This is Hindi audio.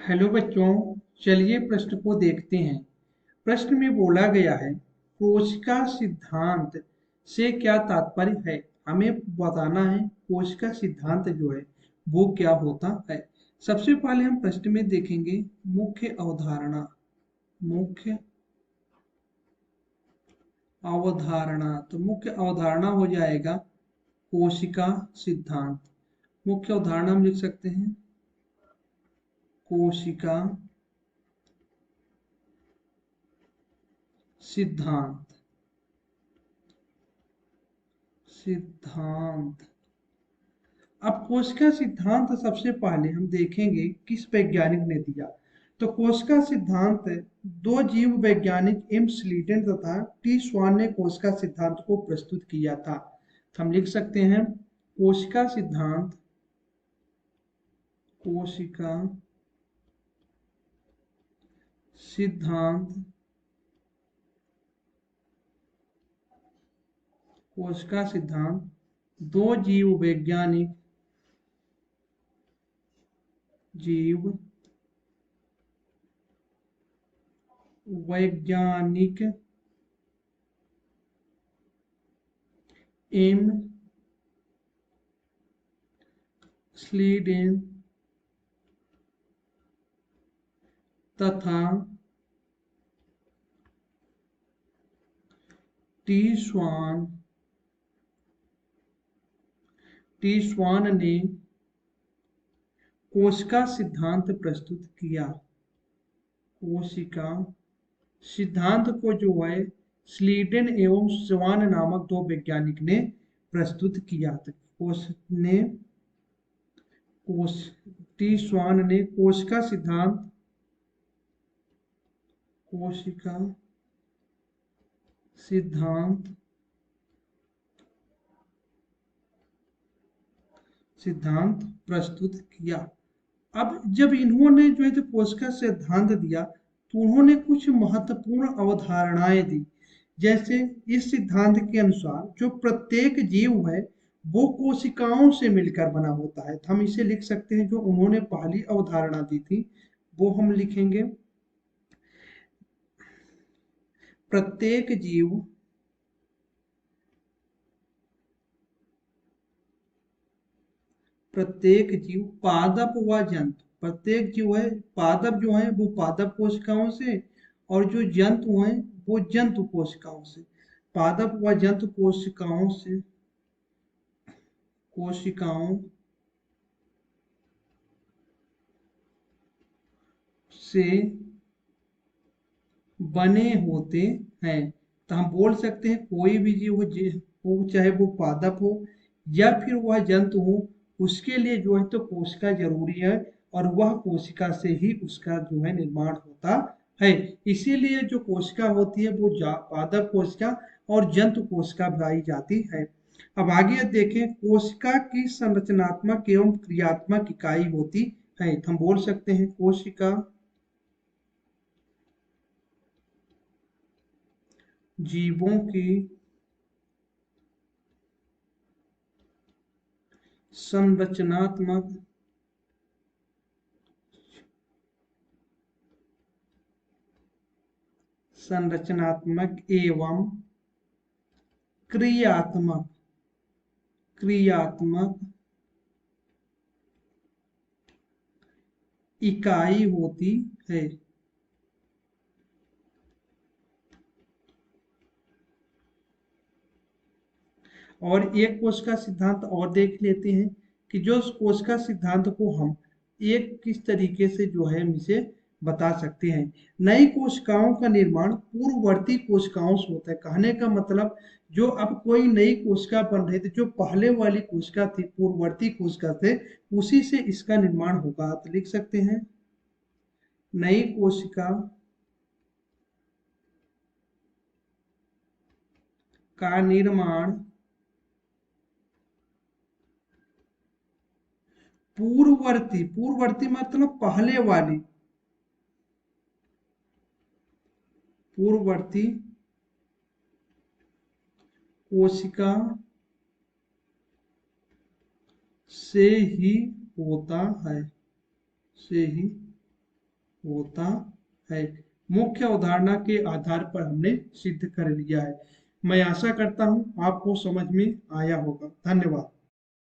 हेलो बच्चों, चलिए प्रश्न को देखते हैं। प्रश्न में बोला गया है, कोशिका सिद्धांत से क्या तात्पर्य है। हमें बताना है कोशिका सिद्धांत जो है वो क्या होता है। सबसे पहले हम प्रश्न में देखेंगे मुख्य अवधारणा। मुख्य अवधारणा तो मुख्य अवधारणा हो जाएगा कोशिका सिद्धांत। मुख्य अवधारणा हम लिख सकते हैं कोशिका सिद्धांत। सिद्धांत अब कोशिका सिद्धांत सबसे पहले हम देखेंगे किस वैज्ञानिक ने दिया। तो कोशिका सिद्धांत दो जीव वैज्ञानिक एम स्लीटन तथा टी स्वान ने कोशिका सिद्धांत को प्रस्तुत किया था। तो हम लिख सकते हैं कोशिका सिद्धांत। कोशिका सिद्धांत कोशिका सिद्धांत दो जीव वैज्ञानिक एम स्लीडेन तथा टी स्वान ने कोशिका सिद्धांत प्रस्तुत किया। कोशिका सिद्धांत को जो है स्लीडन एवं स्वान नामक दो वैज्ञानिक ने प्रस्तुत किया था। टी स्वान ने कोशिका सिद्धांत प्रस्तुत किया। अब जब इन्होंने जो है तो कोशिका सिद्धांत दिया तो उन्होंने कुछ महत्वपूर्ण अवधारणाएं दी। जैसे इस सिद्धांत के अनुसार जो प्रत्येक जीव है वो कोशिकाओं से मिलकर बना होता है। तो हम इसे लिख सकते हैं, जो उन्होंने पहली अवधारणा दी थी वो हम लिखेंगे प्रत्येक जीव पादप व जंतु। प्रत्येक जीव है पादप जो है वो पादप कोशिकाओं से और जो जंतु हैं वो जंतु कोशिकाओं से। पादप व जंतु कोशिकाओं से बने होते हैं। तो हम बोल सकते हैं कोई भी जीव हो, चाहे वो पादप हो या फिर वह जंतु हो, उसके लिए जो है तो कोशिका जरूरी है और वह कोशिका से ही उसका जो है निर्माण होता है। इसीलिए जो कोशिका होती है वो पादप कोशिका और जंतु कोशिका पाई जाती है। अब आगे देखें, कोशिका की संरचनात्मक एवं क्रियात्मक इकाई होती है। तो हम बोल सकते हैं कोशिका जीवों की संरचनात्मक एवं क्रियात्मक इकाई होती है। और एक कोशिका सिद्धांत और देख लेते हैं कि जो कोशिका सिद्धांत को हम एक किस तरीके से जो है हम इसे बता सकते हैं। नई कोशिकाओं का निर्माण पूर्ववर्ती कोशिकाओं से होता है। कहने का मतलब जो अब कोई नई कोशिका बन रही थी, जो पहले वाली कोशिका थी पूर्ववर्ती कोशिका से, उसी से इसका निर्माण होगा। तो लिख सकते हैं नई कोशिका का निर्माण पूर्ववर्ती मतलब पहले वाली पूर्ववर्ती कोशिका से ही होता है। होता है। मुख्य अवधारणा के आधार पर हमने सिद्ध कर लिया है। मैं आशा करता हूँ आपको समझ में आया होगा। धन्यवाद।